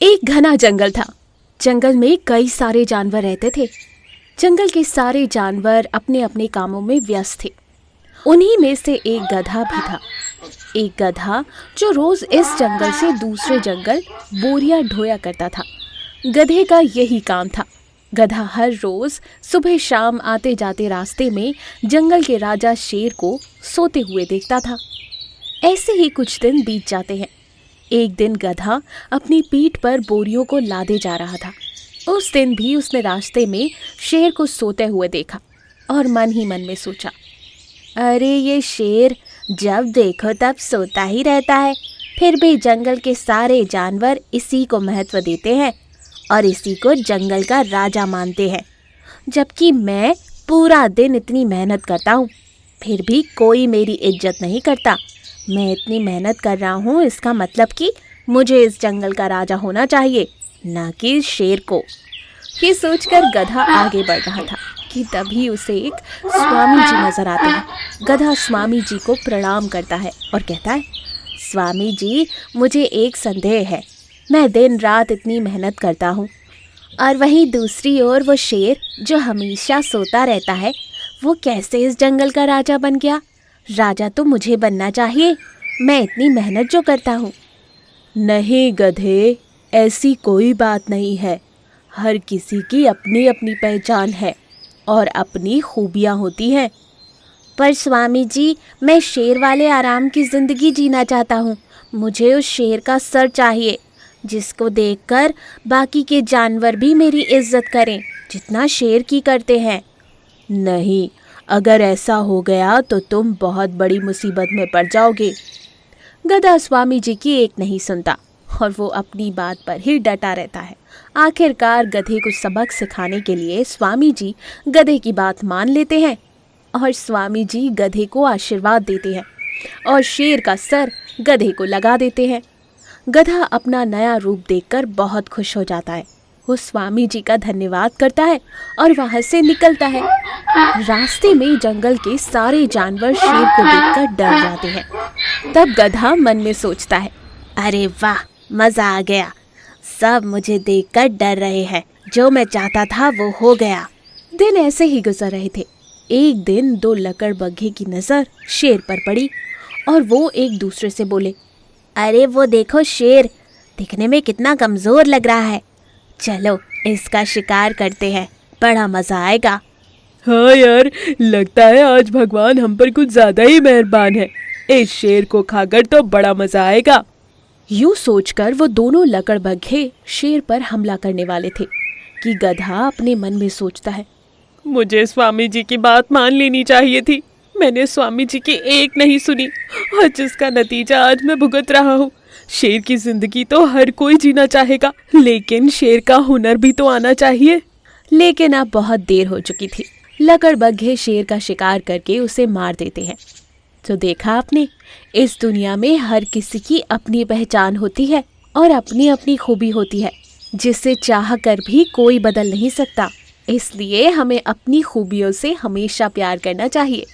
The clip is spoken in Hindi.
एक घना जंगल था। जंगल में कई सारे जानवर रहते थे। जंगल के सारे जानवर अपने अपने कामों में व्यस्त थे। उन्हीं में से एक गधा भी था। एक गधा जो रोज इस जंगल से दूसरे जंगल बोरियां ढोया करता था। गधे का यही काम था। गधा हर रोज सुबह शाम आते जाते रास्ते में जंगल के राजा शेर को सोते हुए देखता था। ऐसे ही कुछ दिन बीत जाते हैं। एक दिन गधा अपनी पीठ पर बोरियों को लादे जा रहा था। उस दिन भी उसने रास्ते में शेर को सोते हुए देखा और मन ही मन में सोचा, अरे ये शेर जब देखो तब सोता ही रहता है। फिर भी जंगल के सारे जानवर इसी को महत्व देते हैं और इसी को जंगल का राजा मानते हैं, जबकि मैं पूरा दिन इतनी मेहनत करता हूँ, फिर भी कोई मेरी इज्जत नहीं करता। मैं इतनी मेहनत कर रहा हूँ, इसका मतलब कि मुझे इस जंगल का राजा होना चाहिए, ना कि शेर को। ये सोचकर गधा आगे बढ़ रहा था कि तभी उसे एक स्वामी जी नजर आते हैं। गधा स्वामी जी को प्रणाम करता है और कहता है, स्वामी जी, मुझे एक संदेह है। मैं दिन रात इतनी मेहनत करता हूँ और वहीं दूसरी ओर वो शेर जो हमेशा सोता रहता है, वो कैसे इस जंगल का राजा बन गया? राजा तो मुझे बनना चाहिए, मैं इतनी मेहनत जो करता हूँ। नहीं गधे, ऐसी कोई बात नहीं है। हर किसी की अपनी अपनी पहचान है और अपनी खूबियाँ होती हैं। पर स्वामी जी, मैं शेर वाले आराम की ज़िंदगी जीना चाहता हूँ। मुझे उस शेर का सर चाहिए जिसको देखकर बाकी के जानवर भी मेरी इज्जत करें, जितना शेर की करते हैं। नहीं, अगर ऐसा हो गया तो तुम बहुत बड़ी मुसीबत में पड़ जाओगे। गधा स्वामी जी की एक नहीं सुनता और वो अपनी बात पर ही डटा रहता है। आखिरकार गधे को सबक सिखाने के लिए स्वामी जी गधे की बात मान लेते हैं और स्वामी जी गधे को आशीर्वाद देते हैं और शेर का सर गधे को लगा देते हैं। गधा अपना नया रूप देखकर बहुत खुश हो जाता है। वो स्वामी जी का धन्यवाद करता है और वहां से निकलता है। रास्ते में जंगल के सारे जानवर शेर को देखकर डर जाते हैं। तब गधा मन में सोचता है, अरे वाह, मजा आ गया। सब मुझे देखकर डर रहे हैं, जो मैं चाहता था वो हो गया। दिन ऐसे ही गुजर रहे थे। एक दिन दो लकड़बग्घे की नजर शेर पर पड़ी और वो एक दूसरे से बोले, अरे वो देखो शेर, दिखने में कितना कमजोर लग रहा है। चलो इसका शिकार करते हैं, बड़ा मजा आएगा। हाँ यार, लगता है आज भगवान हम पर कुछ ज्यादा ही मेहरबान है। इस शेर को खाकर तो बड़ा मजा आएगा। यूं सोचकर वो दोनों लकड़बग्घे शेर पर हमला करने वाले थे कि गधा अपने मन में सोचता है, मुझे स्वामी जी की बात मान लेनी चाहिए थी। मैंने स्वामी जी की एक नहीं सुनी और जिसका नतीजा आज मैं भुगत रहा हूँ। शेर की जिंदगी तो हर कोई जीना चाहेगा, लेकिन शेर का हुनर भी तो आना चाहिए। लेकिन अब बहुत देर हो चुकी थी। लकड़बग्घे शेर का शिकार करके उसे मार देते हैं। तो देखा आपने, इस दुनिया में हर किसी की अपनी पहचान होती है और अपनी अपनी खूबी होती है, जिसे चाह कर भी कोई बदल नहीं सकता। इसलिए हमें अपनी खूबियों से हमेशा प्यार करना चाहिए।